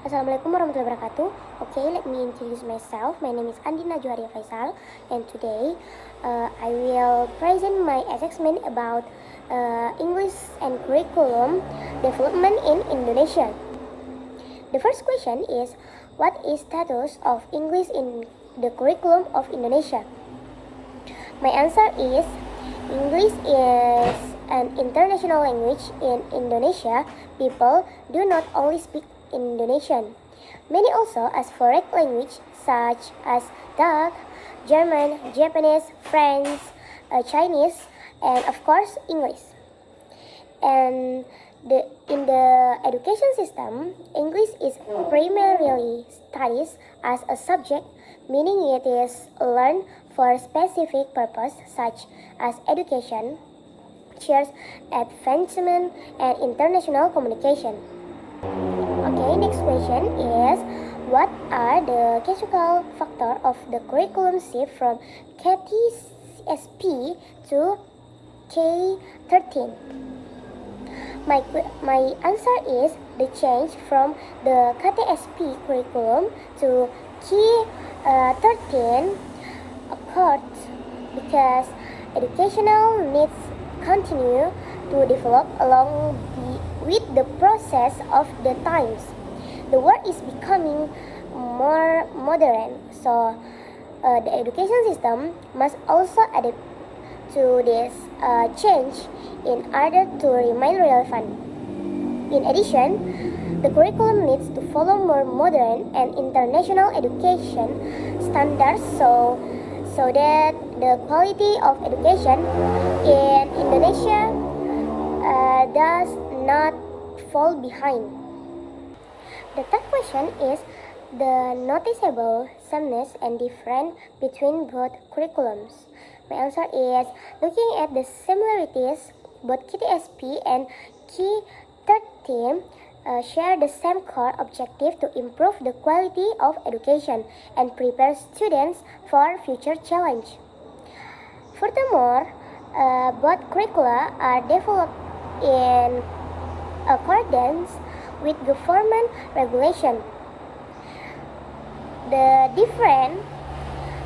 Assalamualaikum warahmatullahi wabarakatuh. Okay, let me introduce myself. My name is Andina Juharia Faisal, and today I will present my assessment about English and curriculum development in Indonesia. The first question is, what is status of English in the curriculum of Indonesia? My answer is, English is an international language in Indonesia. People do not only speak Indonesian. Many also as foreign language such as Dutch, German, Japanese, French, Chinese, and of course English. And in the education system, English is primarily studied as a subject, meaning it is learned for specific purpose such as education, research, advancement, and international communication. Okay, next question is, what are the causal factors of the curriculum shift from KTSP to K13? My answer is the change from the KTSP curriculum to K13 occurred because educational needs continue to develop along with the process of the times. The world is becoming more modern, so the education system must also adapt to this change in order to remain relevant. In addition, the curriculum needs to follow more modern and international education standards so that the quality of education in Indonesia does not fall behind. The third question is the noticeable sameness and difference between both curriculums. My answer is, looking at the similarities, both KTSP and K13 share the same core objective to improve the quality of education and prepare students for future challenge. Furthermore, both curricula are developed in accordance with government regulation. The difference,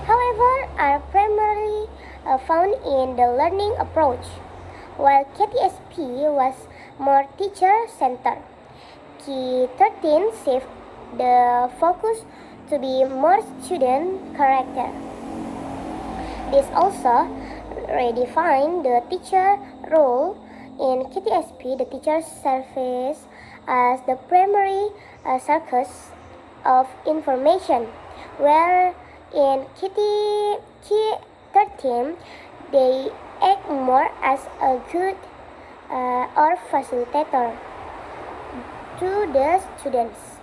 however, are primarily found in the learning approach. While KTSP was more teacher-centered, K13 shifted the focus to be more student character. This also redefined the teacher role. In KTSP, the teacher serves as the primary source of information, where in K13, they act more as a guide or facilitator to the students.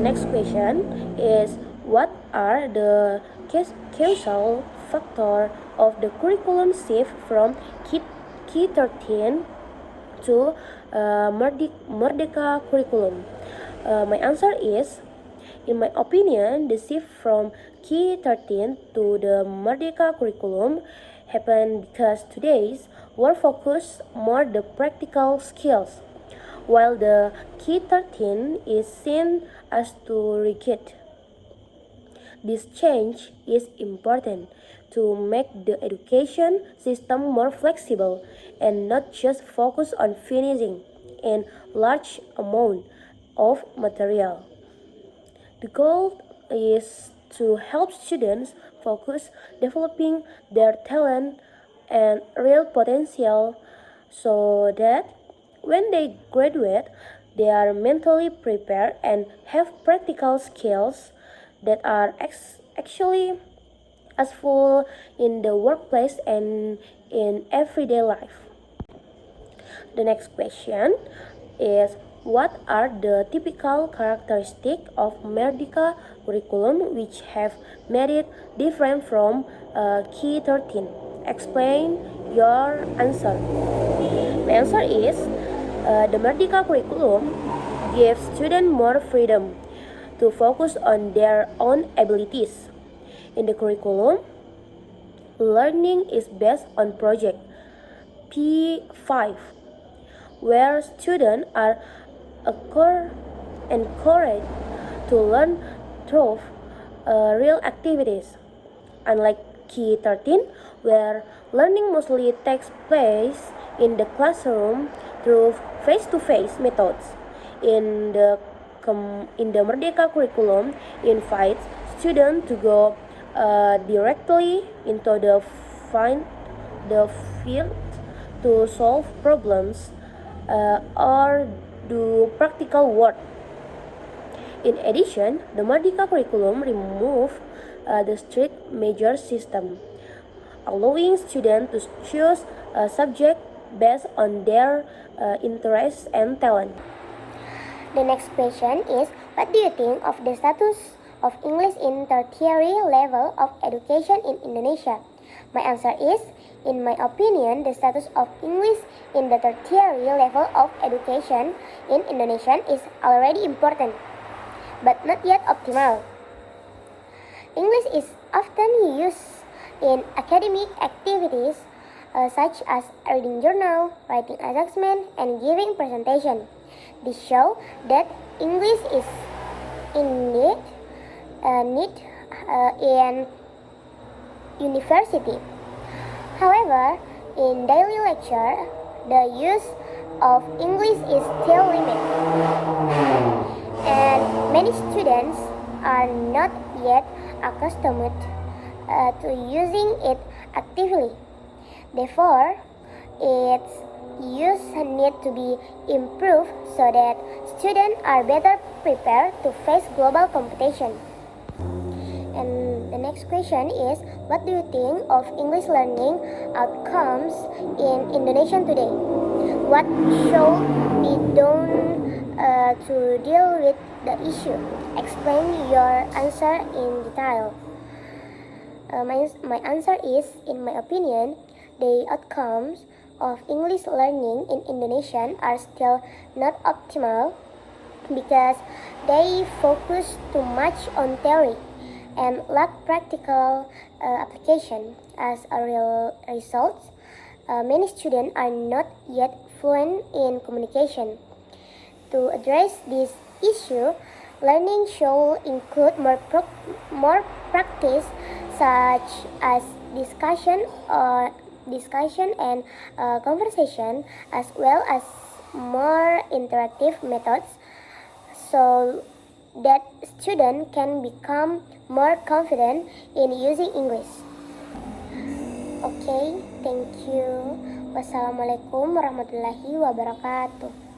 Next question is, what are the causal factors of the curriculum shift from K13 to Merdeka curriculum? My answer is, in my opinion, the shift from K13 to the Merdeka curriculum happened because today's work focus more the practical skills, while the K13 is seen as too rigid. This change is important to make the education system more flexible and not just focus on finishing in large amount of material. The goal is to help students focus developing their talent and real potential so that when they graduate, they are mentally prepared and have practical skills that are actually useful in the workplace and in everyday life. The next question is, what are the typical characteristics of Merdeka curriculum which have made it different from K13? Explain your answer. My answer is, the Merdeka curriculum gives students more freedom to focus on their own abilities. In the curriculum, learning is based on project P5, where students are encouraged to learn through real activities. Unlike Key 13, where learning mostly takes place in the classroom through face-to-face methods, in the Merdeka curriculum invites students to go directly into the field to solve problems or do practical work. In addition, the Merdeka curriculum removed the strict major system, allowing students to choose a subject based on their interests and talent. The next question is, what do you think of the status of English in tertiary level of education in Indonesia? My answer is, in my opinion, the status of English in the tertiary level of education in Indonesia is already important, but not yet optimal. English is often used in academic activities such as reading journal, writing assessment, and giving presentation. This shows that English is in need in university. However, in daily lecture, the use of English is still limited, and many students are not yet accustomed to using it actively. Therefore, its use need to be improved so that students are better prepared to face global competition. And the next question is, what do you think of English learning outcomes in Indonesia today? What should be done to deal with the issue? Explain your answer in detail. My answer is, in my opinion, the outcomes of English learning in Indonesia are still not optimal because they focus too much on theory and lack practical application. As a real result, many students are not yet fluent in communication. To address this issue, learning should include more practice, such as discussion and conversation, as well as more interactive methods, so that students can become more confident in using English. Okay, thank you. Wassalamualaikum warahmatullahi wabarakatuh.